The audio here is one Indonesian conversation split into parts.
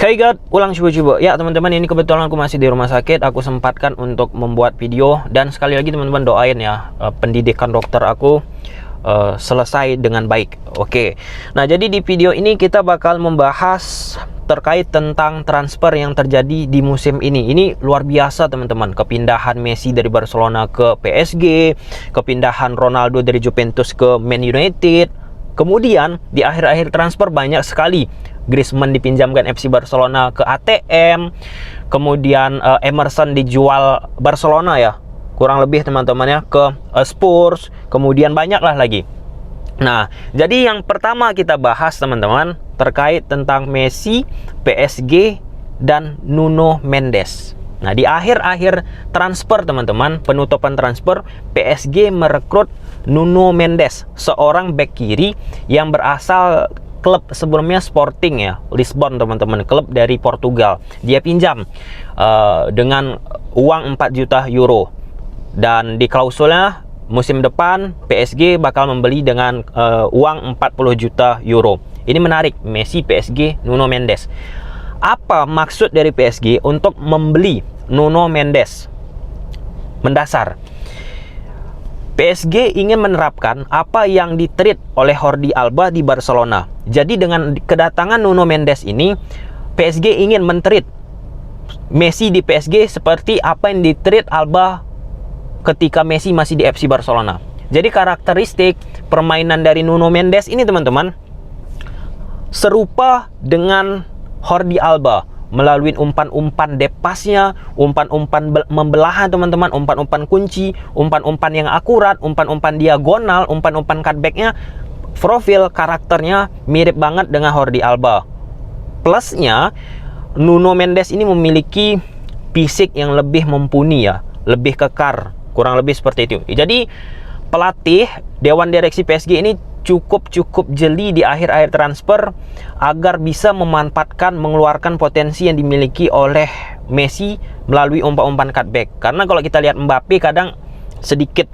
God, ulang coba-coba. Ya teman-teman, ini kebetulan aku masih di rumah sakit. Aku sempatkan untuk membuat video. Dan sekali lagi teman-teman doain ya, pendidikan dokter aku selesai dengan baik. Oke. Nah, jadi di video ini kita bakal membahas terkait tentang transfer yang terjadi di musim ini. Ini luar biasa teman-teman. Kepindahan Messi dari Barcelona ke PSG, kepindahan Ronaldo dari Juventus ke Man United. Kemudian di akhir-akhir transfer banyak sekali. Griezmann dipinjamkan FC Barcelona ke ATM. Kemudian Emerson dijual Barcelona ya, kurang lebih teman-teman ya, ke Spurs. Kemudian banyaklah lagi. Nah, jadi yang pertama kita bahas teman-teman terkait tentang Messi, PSG, dan Nuno Mendes. Nah, di akhir-akhir transfer teman-teman, penutupan transfer, PSG merekrut Nuno Mendes, seorang bek kiri yang berasal klub sebelumnya Sporting ya, Lisbon teman-teman, klub dari Portugal. Dia pinjam dengan uang 4 juta euro. Dan di klausulnya musim depan PSG bakal membeli dengan uang 40 juta euro. Ini menarik, Messi, PSG, Nuno Mendes. Apa maksud dari PSG untuk membeli Nuno Mendes? Mendasar, PSG ingin menerapkan apa yang ditreat oleh Jordi Alba di Barcelona. Jadi dengan kedatangan Nuno Mendes ini, PSG ingin mentreat Messi di PSG seperti apa yang ditreat Alba ketika Messi masih di FC Barcelona. Jadi karakteristik permainan dari Nuno Mendes ini teman-teman serupa dengan Jordi Alba, melalui umpan-umpan depasnya, umpan-umpan membelahan teman-teman, umpan-umpan kunci, umpan-umpan yang akurat, umpan-umpan diagonal, umpan-umpan cutbacknya, profil karakternya mirip banget dengan Jordi Alba. Plusnya, Nuno Mendes ini memiliki fisik yang lebih mumpuni ya, lebih kekar, kurang lebih seperti itu. Jadi pelatih Dewan Direksi PSG ini cukup jeli di akhir-akhir transfer agar bisa memanfaatkan, mengeluarkan potensi yang dimiliki oleh Messi melalui umpan-umpan cutback. Karena kalau kita lihat Mbappe kadang sedikit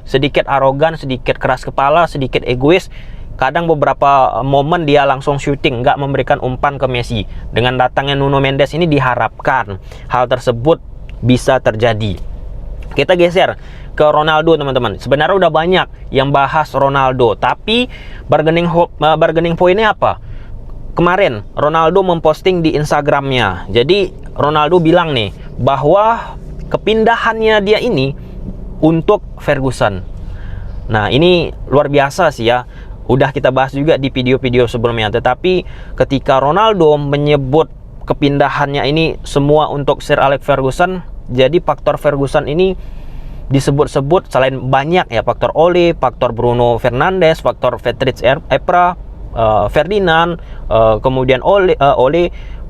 sedikit arogan, sedikit keras kepala, sedikit egois. Kadang beberapa momen dia langsung shooting, nggak memberikan umpan ke Messi. Dengan datangnya Nuno Mendes ini diharapkan hal tersebut bisa terjadi. Kita geser ke Ronaldo teman-teman. Sebenarnya udah banyak yang bahas Ronaldo, tapi bargaining pointnya apa? Kemarin Ronaldo memposting di Instagramnya. Jadi Ronaldo bilang nih bahwa kepindahannya dia ini untuk Ferguson. Nah, ini luar biasa sih ya. Udah kita bahas juga di video-video sebelumnya. Tetapi ketika Ronaldo menyebut kepindahannya ini semua untuk Sir Alex Ferguson, jadi faktor Ferguson ini disebut-sebut selain banyak ya, faktor Ole, faktor Bruno Fernandes, faktor Patrice Evra, Ferdinand, kemudian Ole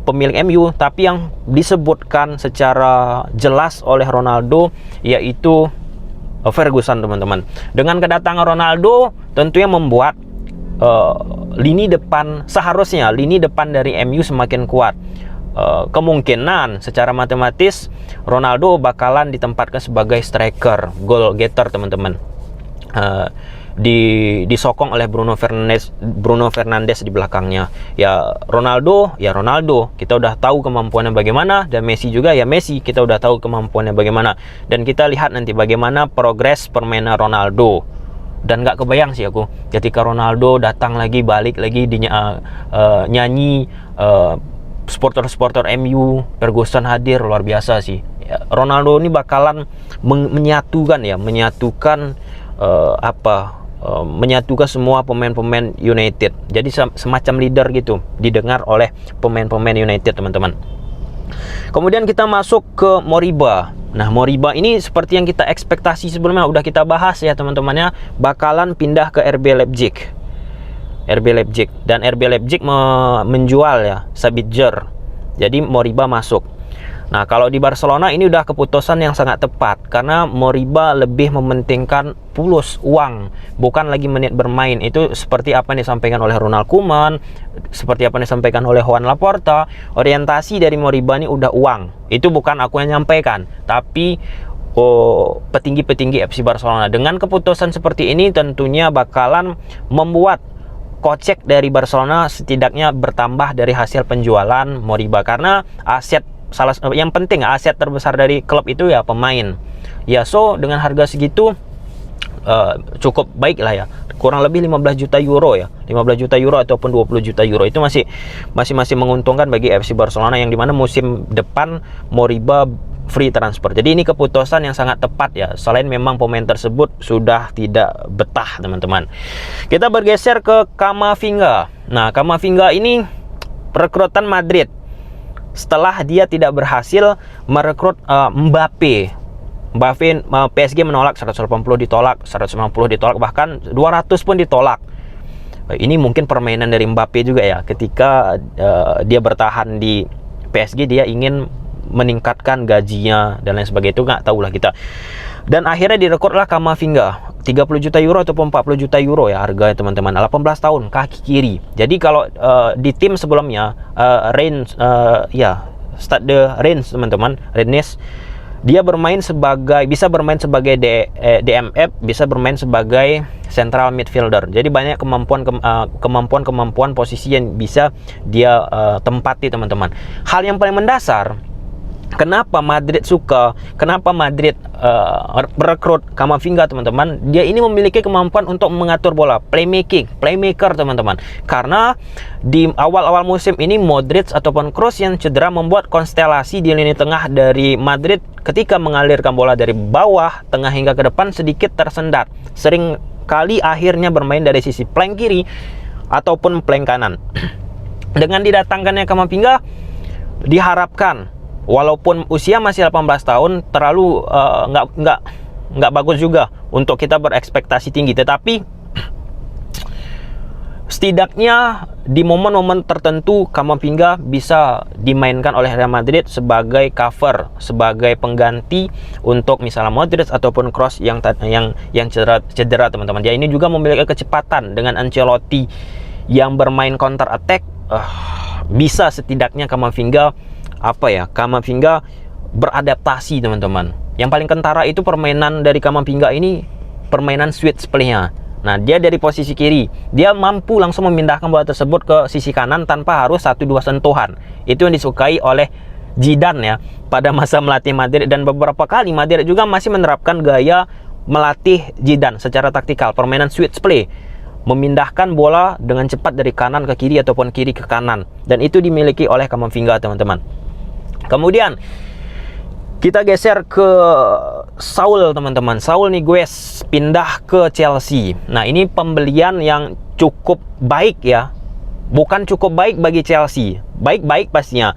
pemilik MU, tapi yang disebutkan secara jelas oleh Ronaldo yaitu Ferguson teman-teman. Dengan kedatangan Ronaldo tentunya membuat lini depan, seharusnya lini depan dari MU semakin kuat. Kemungkinan secara matematis Ronaldo bakalan ditempatkan sebagai striker, goal getter teman-teman, disokong oleh Bruno Fernandes di belakangnya. Ya Ronaldo kita udah tahu kemampuannya bagaimana, dan Messi juga ya Messi kita udah tahu kemampuannya bagaimana, dan kita lihat nanti bagaimana progres permainan Ronaldo. Dan nggak kebayang sih aku ketika Ronaldo datang lagi, balik lagi nyanyi supporter MU, Ferguson hadir, luar biasa sih ya. Ronaldo ini bakalan menyatukan semua pemain-pemain United. Jadi semacam leader gitu, didengar oleh pemain-pemain United teman-teman. Kemudian kita masuk ke Moriba. Nah, Moriba ini seperti yang kita ekspektasi sebelumnya, udah kita bahas ya teman-temannya, bakalan pindah ke RB Leipzig. Dan RB Leipzig menjual ya Sabitzer. Jadi Moriba masuk. Nah, kalau di Barcelona ini udah keputusan yang sangat tepat, karena Moriba lebih mementingkan pulus uang, bukan lagi menit bermain. Itu seperti apa yang disampaikan oleh Ronald Koeman, seperti apa yang disampaikan oleh Juan Laporta. Orientasi dari Moriba ini udah uang. Itu bukan aku yang nyampaikan, tapi petinggi-petinggi FC Barcelona. Dengan keputusan seperti ini tentunya bakalan membuat kocek dari Barcelona setidaknya bertambah dari hasil penjualan Moriba, karena yang penting aset terbesar dari klub itu ya pemain. Ya, so dengan harga segitu cukup baik lah ya, kurang lebih 15 juta euro ya, 15 juta euro ataupun 20 juta euro itu masih menguntungkan bagi FC Barcelona, yang dimana musim depan Moriba free transfer. Jadi ini keputusan yang sangat tepat ya, selain memang pemain tersebut sudah tidak betah teman-teman. Kita bergeser ke Camavinga. Nah, Camavinga ini rekrutan Madrid setelah dia tidak berhasil merekrut Mbappe. PSG menolak, 180 ditolak, 190 ditolak, bahkan 200 pun ditolak. Ini mungkin permainan dari Mbappe juga ya, ketika dia bertahan di PSG, dia ingin meningkatkan gajinya dan lain sebagainya, itu nggak tahulah kita. Dan akhirnya direkrutlah Camavinga, 30 juta euro ataupun 40 juta euro ya harganya teman-teman, 18 tahun, kaki kiri. Jadi kalau di tim sebelumnya Rennes, Stade Rennes teman-teman, Rennes, dia bisa bermain sebagai DMF, bisa bermain sebagai central midfielder. Jadi banyak kemampuan posisi yang bisa dia tempati teman-teman. Hal yang paling mendasar, kenapa Madrid merekrut Camavinga teman-teman, dia ini memiliki kemampuan untuk mengatur bola, playmaker teman-teman. Karena di awal-awal musim ini Modric ataupun Kroos yang cedera membuat konstelasi di lini tengah dari Madrid ketika mengalirkan bola dari bawah, tengah hingga ke depan sedikit tersendat. Sering kali akhirnya bermain dari sisi flank kiri ataupun flank kanan. Dengan didatangkannya Camavinga, diharapkan walaupun usia masih 18 tahun, terlalu nggak bagus juga untuk kita berekspektasi tinggi, tetapi setidaknya di momen-momen tertentu Camavinga bisa dimainkan oleh Real Madrid sebagai cover, sebagai pengganti untuk misalnya Modric ataupun Kroos yang cedera teman-teman. Dia ini juga memiliki kecepatan, dengan Ancelotti yang bermain counter attack, bisa setidaknya Camavinga beradaptasi teman-teman. Yang paling kentara itu permainan dari Camavinga ini, permainan switch play-nya. Nah, dia dari posisi kiri, dia mampu langsung memindahkan bola tersebut ke sisi kanan tanpa harus 1-2 sentuhan. Itu yang disukai oleh Zidane ya pada masa melatih Madrid, dan beberapa kali Madrid juga masih menerapkan gaya melatih Zidane secara taktikal, permainan switch play, memindahkan bola dengan cepat dari kanan ke kiri ataupun kiri ke kanan, dan itu dimiliki oleh Camavinga teman-teman. Kemudian kita geser ke Saul teman-teman. Saul Niguez pindah ke Chelsea. Nah, ini pembelian yang cukup baik ya. Bukan cukup baik bagi Chelsea, baik-baik pastinya.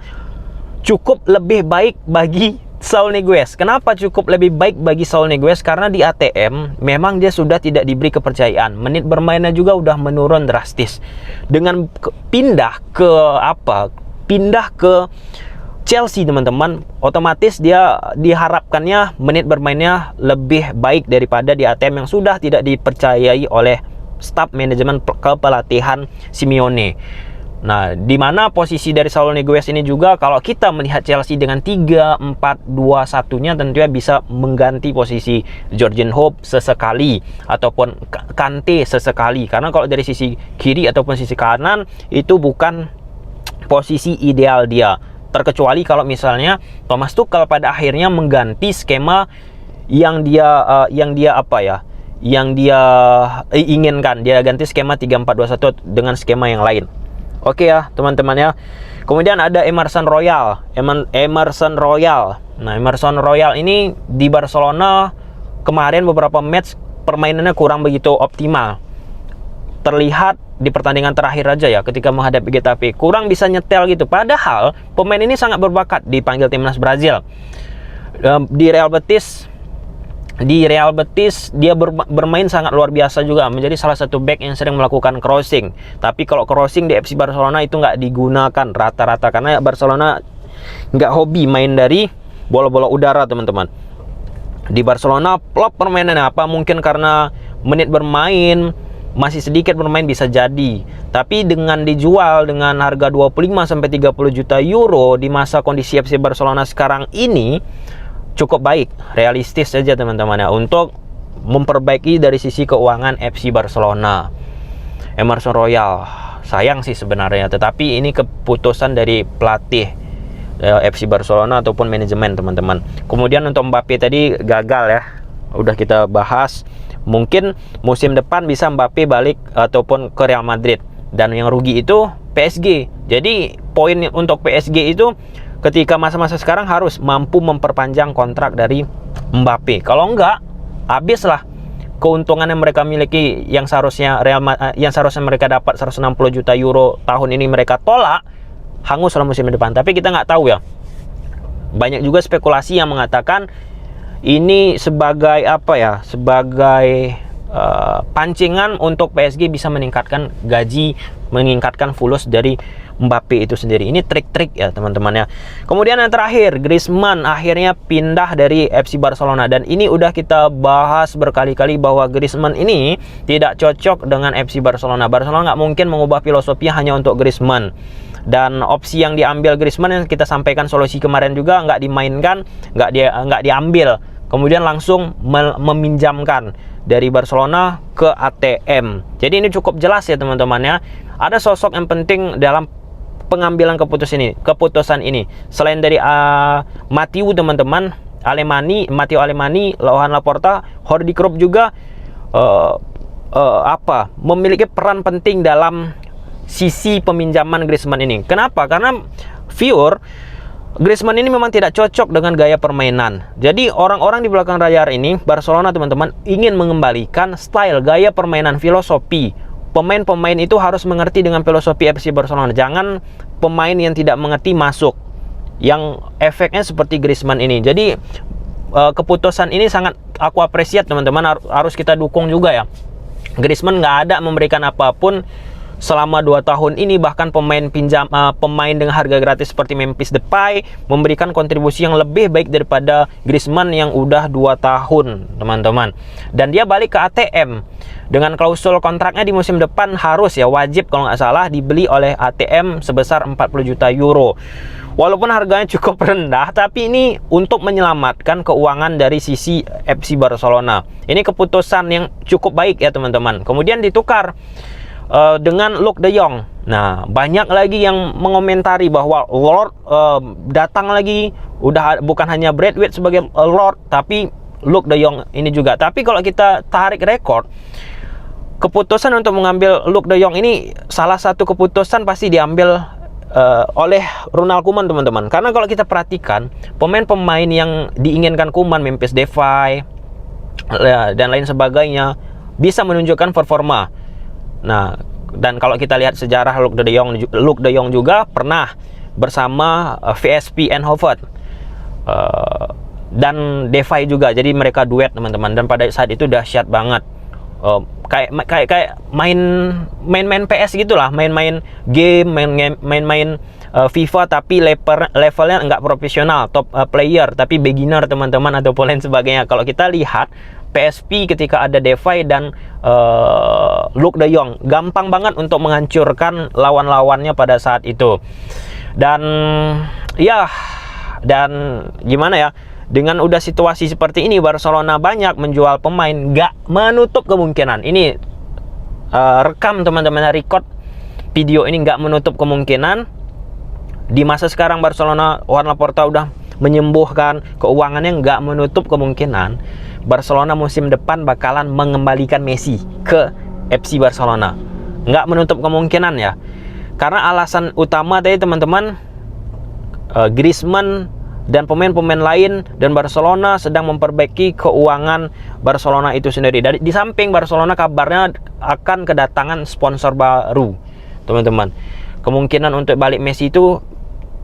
Cukup lebih baik bagi Saul Niguez. Kenapa cukup lebih baik bagi Saul Niguez? Karena di ATM memang dia sudah tidak diberi kepercayaan. Menit bermainnya juga udah menurun drastis. Dengan pindah ke Chelsea teman-teman, otomatis dia diharapkannya menit bermainnya lebih baik daripada di ATM yang sudah tidak dipercayai oleh staf manajemen kepelatihan Simeone. Nah, di mana posisi dari Saul Niguez ini juga, kalau kita melihat Chelsea dengan 3-4-2-1-nya tentunya bisa mengganti posisi Jorginho sesekali ataupun Kante sesekali, karena kalau dari sisi kiri ataupun sisi kanan itu bukan posisi ideal dia. Terkecuali kalau misalnya Thomas Tuchel pada akhirnya mengganti skema yang dia inginkan. Dia ganti skema 3-4-2-1 dengan skema yang lain. Oke ya teman-teman ya. Kemudian ada Emerson Royal. Nah, Emerson Royal ini di Barcelona kemarin beberapa match permainannya kurang begitu optimal. Terlihat di pertandingan terakhir aja ya, ketika menghadapi Getafe kurang bisa nyetel gitu. Padahal pemain ini sangat berbakat, dipanggil timnas Brazil. Di Real Betis dia bermain sangat luar biasa juga, menjadi salah satu back yang sering melakukan crossing. Tapi kalau crossing di FC Barcelona itu nggak digunakan rata-rata, karena Barcelona nggak hobi main dari bola-bola udara teman-teman. Di Barcelona plop permainannya, apa mungkin karena menit bermain masih sedikit bermain, bisa jadi. Tapi dengan dijual dengan harga 25-30 juta euro di masa kondisi FC Barcelona sekarang ini, cukup baik, realistis saja teman-teman ya, untuk memperbaiki dari sisi keuangan FC Barcelona. Emerson Royal. Sayang sih sebenarnya, tetapi ini keputusan dari pelatih FC Barcelona ataupun manajemen, teman-teman. Kemudian untuk Mbappe tadi gagal ya, udah kita bahas. Mungkin musim depan bisa Mbappe balik ataupun ke Real Madrid, dan yang rugi itu PSG. Jadi poin untuk PSG itu ketika masa-masa sekarang harus mampu memperpanjang kontrak dari Mbappe. Kalau enggak, habislah keuntungan yang mereka miliki, yang seharusnya mereka dapat 160 juta euro tahun ini mereka tolak, hangus selama musim depan. Tapi kita nggak tahu ya. Banyak juga spekulasi yang mengatakan ini sebagai apa ya? Sebagai pancingan untuk PSG bisa meningkatkan gaji, meningkatkan fulus dari Mbappe itu sendiri. Ini trik-trik ya, teman-teman ya. Kemudian yang terakhir, Griezmann akhirnya pindah dari FC Barcelona, dan ini udah kita bahas berkali-kali bahwa Griezmann ini tidak cocok dengan FC Barcelona. Barcelona nggak mungkin mengubah filosofinya hanya untuk Griezmann. Dan opsi yang diambil Griezmann yang kita sampaikan solusi kemarin juga nggak dimainkan, nggak diambil. Kemudian langsung meminjamkan dari Barcelona ke ATM. Jadi ini cukup jelas ya, teman-teman ya. Ada sosok yang penting dalam pengambilan keputusan ini. Selain dari Matteo, teman-teman, Matteo Alemany, Johan Laporta, Jordi Cruyff juga memiliki peran penting dalam sisi peminjaman Griezmann ini. Kenapa? Karena Griezmann ini memang tidak cocok dengan gaya permainan. Jadi orang-orang di belakang layar ini, Barcelona, teman-teman, ingin mengembalikan style, gaya permainan, filosofi. Pemain-pemain itu harus mengerti dengan filosofi FC Barcelona. Jangan pemain yang tidak mengerti masuk, yang efeknya seperti Griezmann ini. Jadi keputusan ini sangat aku apresiat, teman-teman. Harus kita dukung juga ya. Griezmann nggak ada memberikan apapun selama 2 tahun ini. Bahkan pemain dengan harga gratis seperti Memphis Depay memberikan kontribusi yang lebih baik daripada Griezmann yang udah 2 tahun, teman-teman. Dan dia balik ke ATM dengan klausul kontraknya di musim depan harus ya, wajib kalau nggak salah dibeli oleh ATM sebesar 40 juta euro. Walaupun harganya cukup rendah, tapi ini untuk menyelamatkan keuangan dari sisi FC Barcelona. Ini keputusan yang cukup baik ya, teman-teman. Kemudian ditukar dengan Luuk de Jong. Nah, banyak lagi yang mengomentari bahwa Lord datang lagi, udah bukan hanya Braithwaite sebagai Lord, tapi Luuk de Jong ini juga. Tapi kalau kita tarik rekor, keputusan untuk mengambil Luuk de Jong ini salah satu keputusan pasti diambil oleh Ronald Koeman, teman-teman. Karena kalau kita perhatikan pemain-pemain yang diinginkan Koeman, Memphis Depay dan lain sebagainya, bisa menunjukkan performa. Nah, dan kalau kita lihat sejarah Luuk de Jong juga pernah bersama VSP Eindhoven dan Depay juga. Jadi mereka duet, teman-teman, dan pada saat itu dahsyat banget. Kayak main PS gitulah, main game, main FIFA, tapi levelnya nggak profesional, top player, tapi beginner, teman-teman, ataupun lain sebagainya. Kalau kita lihat PSP ketika ada Depay dan Luuk de Jong, gampang banget untuk menghancurkan lawan-lawannya pada saat itu. Dan gimana ya, dengan udah situasi seperti ini, Barcelona banyak menjual pemain, nggak menutup kemungkinan. Ini rekam, teman-teman, record video ini, nggak menutup kemungkinan di masa sekarang Barcelona, Johan Laporta udah menyembuhkan keuangannya, nggak menutup kemungkinan Barcelona musim depan bakalan mengembalikan Messi ke FC Barcelona. Nggak menutup kemungkinan ya, karena alasan utama tadi, teman-teman, Griezmann dan pemain-pemain lain, dan Barcelona sedang memperbaiki keuangan Barcelona itu sendiri. Di samping Barcelona kabarnya akan kedatangan sponsor baru, teman-teman. Kemungkinan untuk balik Messi itu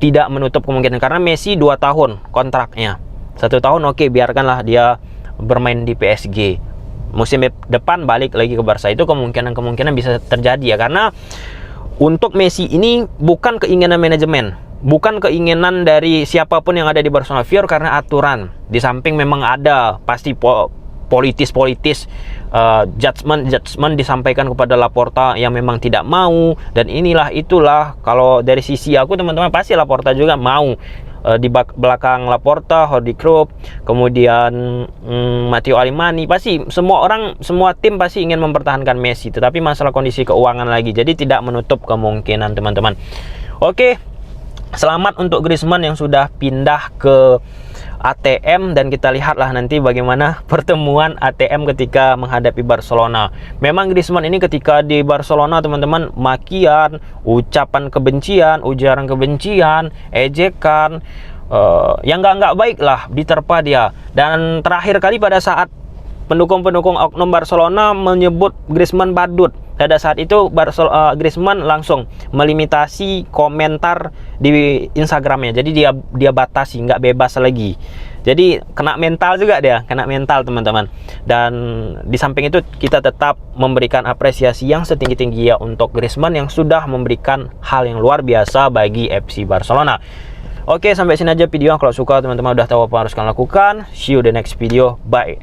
tidak menutup kemungkinan, karena Messi 2 tahun kontraknya. 1 tahun oke, biarkanlah dia bermain di PSG. Musim depan balik lagi ke Barca, itu kemungkinan bisa terjadi ya. Karena untuk Messi ini bukan keinginan manajemen, bukan keinginan dari siapapun yang ada di Barcelona, karena aturan. Di samping memang ada pasti politis judgment disampaikan kepada Laporta yang memang tidak mau, dan itulah. Kalau dari sisi aku, teman-teman, pasti Laporta juga mau di belakang Laporta, Jordi Cruyff, kemudian Matteo Alemany. Pasti semua orang, semua tim pasti ingin mempertahankan Messi, tetapi masalah kondisi keuangan lagi, jadi tidak menutup kemungkinan teman-teman. Oke, selamat untuk Griezmann yang sudah pindah ke ATM, dan kita lihatlah nanti bagaimana pertemuan ATM ketika menghadapi Barcelona. Memang Griezmann ini ketika di Barcelona teman-teman, makian, ucapan kebencian, ujaran kebencian, ejekan, yang nggak baik lah diterpa dia. Dan terakhir kali pada saat pendukung-pendukung oknum Barcelona menyebut Griezmann badut, pada saat itu Griezmann langsung melimitasi komentar di Instagramnya. Jadi dia batasi, nggak bebas lagi. Jadi kena mental juga dia, kena mental teman-teman. Dan di samping itu kita tetap memberikan apresiasi yang setinggi-tinggi ya untuk Griezmann yang sudah memberikan hal yang luar biasa bagi FC Barcelona. Oke, sampai sini aja video. Kalau suka teman-teman udah tahu apa harus kalian lakukan. See you the next video. Bye.